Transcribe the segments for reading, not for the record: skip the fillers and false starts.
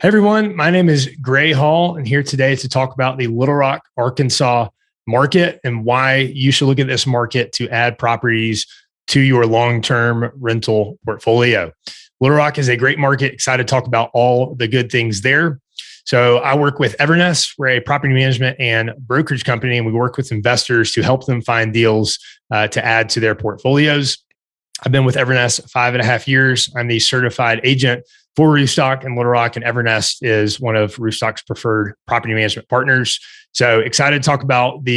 Hey everyone, my name is Gray Hall, and here today to talk about the Little Rock, Arkansas market and why you should look at this market to add properties to your long-term rental portfolio. Little Rock is a great market. Excited to talk about all the good things there. So I work with Evernest. We're a property management and brokerage company, and we work with investors to help them find deals to add to their portfolios. I've been with Evernest 5.5 years. I'm the certified agent for Roofstock and Little Rock, and Evernest is one of Roofstock's preferred property management partners. So excited to talk about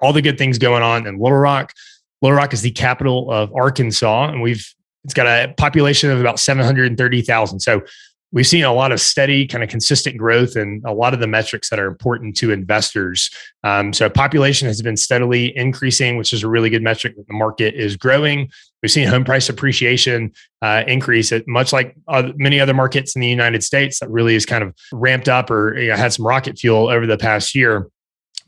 all the good things going on in Little Rock. Little Rock is the capital of Arkansas, and it's got a population of about 730,000. So we've seen a lot of steady, kind of consistent growth and a lot of the metrics that are important to investors. So population has been steadily increasing, which is a really good metric that the market is growing. We've seen home price appreciation increase at much like many other markets in the United States that really is kind of ramped up or had some rocket fuel over the past year.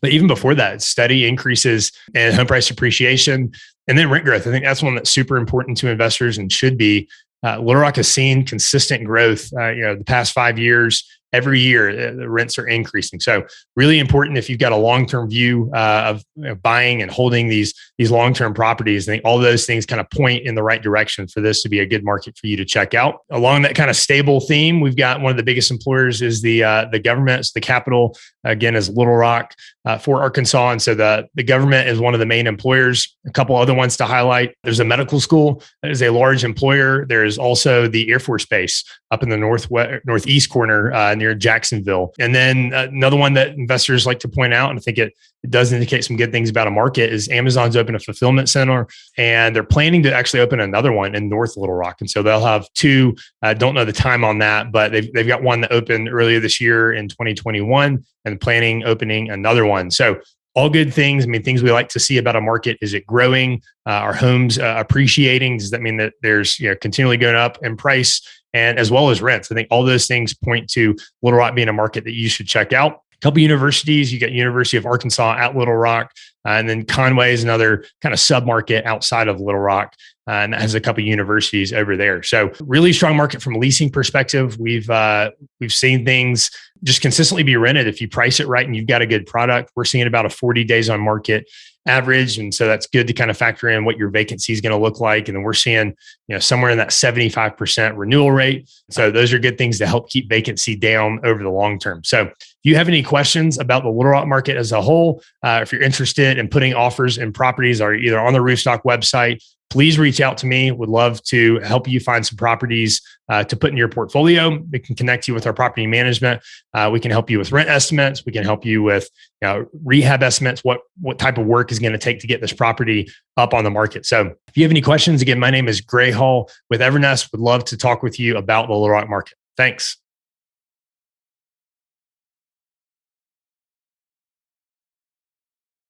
But even before that, steady increases in home price appreciation and then rent growth. I think that's one that's super important to investors and should be. Little Rock has seen consistent growth, the past 5 years. Every year, the rents are increasing. So really important if you've got a long-term view of buying and holding these long-term properties. I think all those things kind of point in the right direction for this to be a good market for you to check out. Along that kind of stable theme, we've got one of the biggest employers is the government. So the capital, again, is Little Rock for Arkansas. And so the government is one of the main employers. A couple other ones to highlight. There's a medical school that is a large employer. There's also the Air Force Base up in the northeast corner near Jacksonville. And then another one that investors like to point out, and I think it does indicate some good things about a market, is Amazon's opened a fulfillment center, and they're planning to actually open another one in North Little Rock. And so they'll have two. I don't know the time on that, but they've got one that opened earlier this year in 2021 and planning opening another one. So all good things. I mean, things we like to see about a market. Is it growing? Are homes appreciating? Does that mean that there's continually going up in price, and as well as rents? I think all those things point to Little Rock being a market that you should check out. A couple universities. You got University of Arkansas at Little Rock, and then Conway is another kind of sub-market outside of Little Rock, and that has a couple universities over there. So really strong market from a leasing perspective. We've seen things just consistently be rented if you price it right and you've got a good product. We're seeing about a 40 days on market average. And so that's good to kind of factor in what your vacancy is going to look like. And then we're seeing, somewhere in that 75% renewal rate. So those are good things to help keep vacancy down over the long term. So if you have any questions about the Little Rock market as a whole, if you're interested in putting offers in properties or either on the Roofstock website, please reach out to me. Would love to help you find some properties to put in your portfolio. We can connect you with our property management. We can help you with rent estimates. We can help you with rehab estimates, what type of work is going to take to get this property up on the market. So if you have any questions, again, my name is Gray Hall with Evernest. Would love to talk with you about the Little Rock market. Thanks.